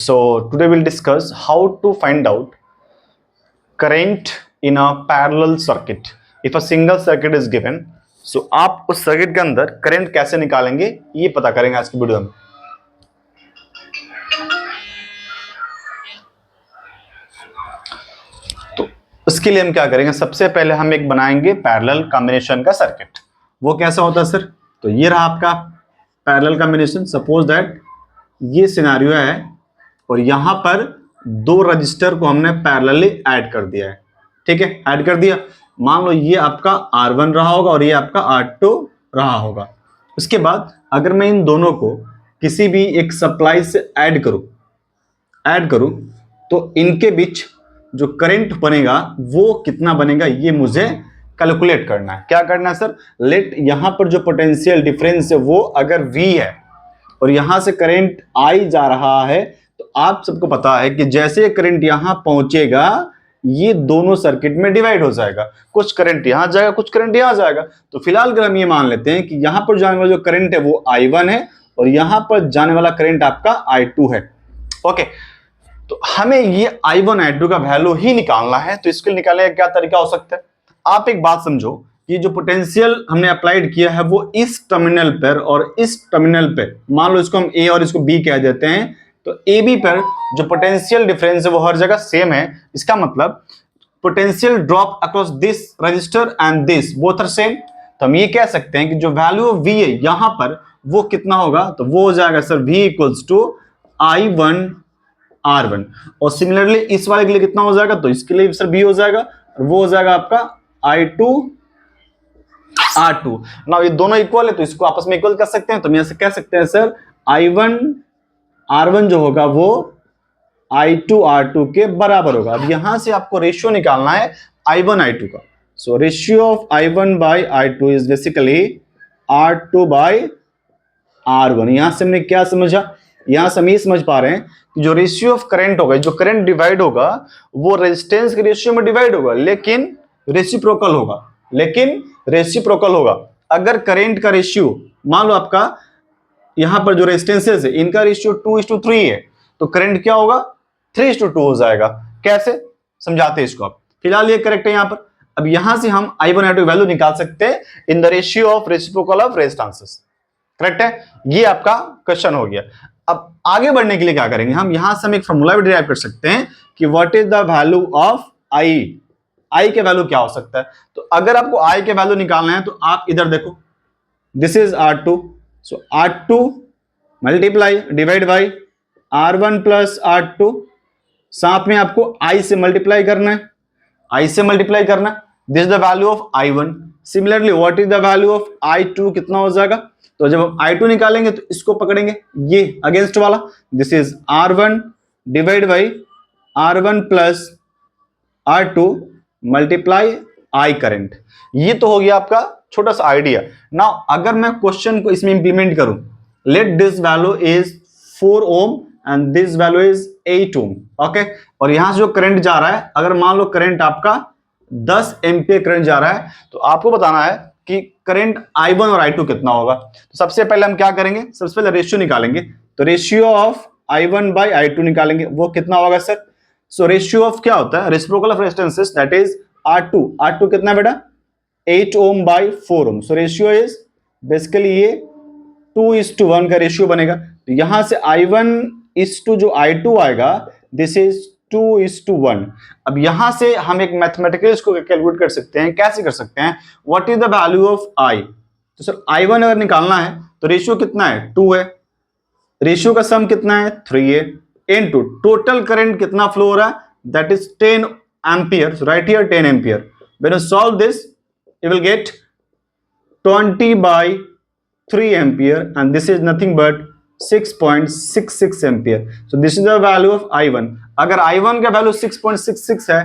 So today we'll discuss how to find out current in a parallel circuit. If a single circuit is given, so आप उस circuit के अंदर current कैसे निकालेंगे ये पता करेंगे आज की वीडियो में. तो उसके लिए हम क्या करेंगे, सबसे पहले हम एक बनाएंगे पैरेलल कॉम्बिनेशन का सर्किट. वो कैसा होता है सर? तो ये रहा आपका पैरेलल कॉम्बिनेशन. सपोज दैट ये सिनेरियो है और यहां पर दो रजिस्टर को हमने पैरेलली ऐड कर दिया है. ठीक है, ऐड कर दिया. मान लो ये आपका R1 रहा होगा और ये आपका R2 रहा होगा. उसके बाद अगर मैं इन दोनों को किसी भी एक सप्लाई से ऐड करूं तो इनके बीच जो करंट बनेगा वो कितना बनेगा ये मुझे कैलकुलेट करना है. क्या करना है सर? लेट यहां पर जो पोटेंशियल डिफरेंस है वो अगर V है और यहां से करंट I जा रहा है, तो आप सबको पता है कि जैसे करंट यहां पहुंचेगा ये दोनों सर्किट में डिवाइड हो जाएगा. कुछ करंट यहां जाएगा, कुछ करंट यहां जाएगा. तो फिलहाल अगर हम ये मान लेते हैं कि यहां पर जाने वाला जो करंट है वो I1 है और यहां पर जाने वाला करंट आपका I2 है. ओके, तो हमें ये I1 I2 का वैल्यू ही निकालना है. तो इसके निकालने का क्या तरीका हो सकता है? आप एक बात समझो कि जो पोटेंशियल हमने अप्लाइड किया है वो इस टर्मिनल पर और इस टर्मिनल पर, मान लो इसको हम A और इसको B कह देते हैं, तो ए बी पर जो पोटेंशियल डिफरेंस है वो हर जगह सेम है. इसका मतलब potential drop across this resistor and this both are same. तो हम ये कह सकते हैं कि जो वैल्यू ऑफ V है यहां पर वो कितना होगा, तो वो हो जाएगा sir V equals to I1 R1. और सिमिलरली इस वाले के लिए कितना हो जाएगा, तो इसके लिए सर V हो जाएगा और वो हो जाएगा आपका I2 R2. ना ये दोनों इक्वल है तो इसको आपस में इक्वल कर सकते हैं. तो हम ऐसे कह सकते हैं सर I1 R1 जो होगा वो I2 R2 के बराबर होगा. अब यहां से आपको रेशियो निकालना है I1 I2 का. So ratio of I1 by I2 is basically R2 by R1. यहां से हमने क्या समझा? यहां से हम ये समझ पा रहे हैं कि जो रेशियो ऑफ करंट होगा, जो करंट डिवाइड होगा वो रेजिस्टेंस के रेशियो में डिवाइड होगा, लेकिन रेसिप्रोकल होगा. अगर करंट का रेशियो मान लो आपका यहां पर जो रेजिस्टेंसेस है इनका रेशियो 2:3 है, तो करंट क्या होगा? 3:2 हो जाएगा. कैसे समझाते हैं इसको आप. फिलहाल ये करेक्ट है यहां पर. अब यहां से हम I1 I2 वैल्यू निकाल सकते हैं in the ratio of reciprocal of resistances. Correct है, ये आपका क्वेश्चन हो गया. अब आगे बढ़ने के लिए क्या करेंगे, हम यहां से हम एक फॉर्मूला भी डिराइव कर सकते हैं कि what is the value of I के वैल्यू क्या हो सकता है. तो अगर आपको I के वैल्यू निकालना है तो आप इधर देखो, this is R2. So R2 multiply divide by R1 plus R2. साथ में आपको I से मल्टीप्लाई करना है. This the value of I1. Similarly what is the value of I2 कितना हो जाएगा. तो जब हम I2 निकालेंगे तो इसको पकड़ेंगे, ये अगेंस्ट वाला. This is R1 divide by R1 plus R2 multiply I current. ये तो हो गया आपका छोटा सा आइडिया. नाउ अगर मैं क्वेश्चन को इसमें इंप्लीमेंट करूं, let this value is 4 ohm and this value is 8 ohm. Okay, और यहां से जो करंट जा रहा है, अगर मान लो करंट आपका 10 एम्पियर करंट जा रहा है, तो आपको बताना है कि करंट I1 और I2 कितना होगा. तो सबसे पहले हम क्या करेंगे, सबसे पहले रेशियो निकालेंगे. तो ratio of I1 by I2 निकालेंगे, वो कितना होगा सर. सो रेशियो ऑफ क्या होता है, reciprocal of resistances, that is R2 कितना बेटा, 8 ohm by 4 ohm. So ratio is basically ये 2:1 का रेशियो बनेगा. तो यहां से I1 जो I2 आएगा, दिस इज 2:1. अब यहां से हम एक मैथमेटिकल इसको कैलकुलेट कर सकते हैं. कैसे कर सकते हैं, what is the value of I. तो सर I1 अगर निकालना है तो रेशियो कितना है, 2 है. रेशियो का सम कितना है, 3 है. इनटू टोटल करंट कितना फ्लो हो रहा है, that is 10 ampere. Right here 10 ampere. When you solve this you will get 20 by 3 ampere and this is nothing but 6.66 ampere. So this is the value of I1. अगर I1 का value 6.66 है,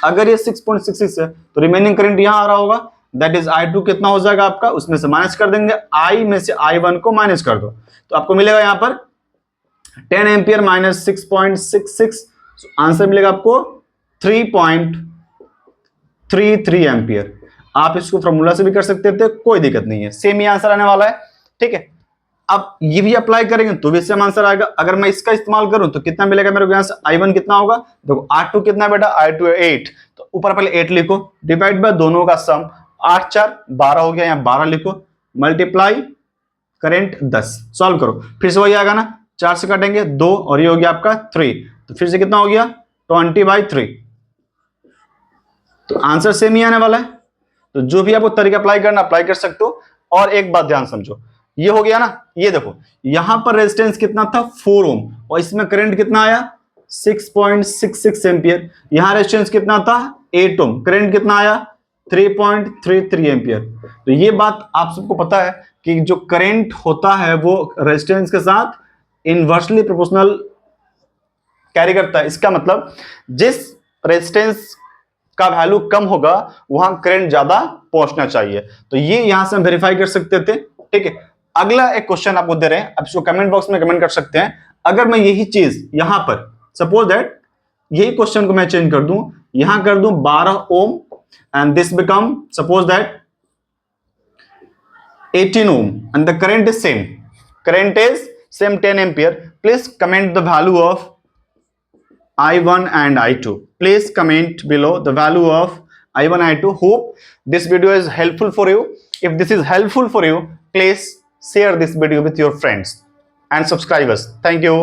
अगर ये 6.66 है तो रिमेनिंग करंट यहां आ रहा होगा, दैट इज I2 कितना हो जाएगा आपका, उसमें से माइनस कर देंगे. I में से I1 को माइनस कर दो तो आपको मिलेगा यहां पर 10 एम्पियर माइनस 6.66. आंसर मिलेगा आपको 3.33 एम्पियर. आप इसको फॉर्मूला से भी कर सकते थे, कोई दिक्कत नहीं है, सेम ही आंसर आने वाला है. ठीक है, अब ये भी अप्लाई करेंगे तो भी सेम आंसर आएगा। अगर मैं इसका इस्तेमाल करूं तो कितना मिलेगा मेरे को यहां से, I1 कितना होगा, देखो R2 कितना बेटा, I2 8, तो ऊपर पहले 8 लिखो, डिवाइड बाय दोनों का सम, 8 4 12 हो गया, यहाँ 12 लिखो, मल्टीप्लाई करंट 10, सॉल्व करो, फिर से वही आएगा ना, 4 से काटेंगे 2 और ये हो गया आपका 3, तो फिर से कितना हो गया 20/3, तो आंसर सेम ही आने वाला है। तो जो भी आपको तरीका अप्लाई करना अप्लाई कर सकते हो। और एक बात ध्यान समझो, ये हो गया ना, ये देखो यहां पर रेजिस्टेंस कितना था 4 ओम और इसमें करंट कितना आया 6.66 एम्पियर, यहां रेजिस्टेंस कितना था 8 ओम, करंट कितना आया 3.33 एम्पियर। तो ये बात आप सबको पता है कि जो करंट होता है वो रेजिस्टेंस के साथ इनवर्सली प्रोपोर्शनल कैरी करता है। इसका मतलब जिस रेजिस्टेंस का वैल्यू कम होगा वहां करंट ज्यादा पहुंचना चाहिए। तो ये यहां से हम वेरीफाई कर सकते थे, ठीक है। अगला एक क्वेश्चन आपको दे रहे हैं, आप इसको कमेंट बॉक्स में कमेंट कर सकते हैं। अगर मैं यही चीज यहां पर सपोज दैट यही क्वेश्चन को मैं चेंज कर दूं, यहां कर दूं 12 ओम and this become suppose that 18 ohm and the current is same 10 ampere, please comment the value of I1 and I2. Please comment below the value of I1 I2. Hope this video is helpful for you. If this is helpful for you, please share this video with your friends and subscribe us. Thank you.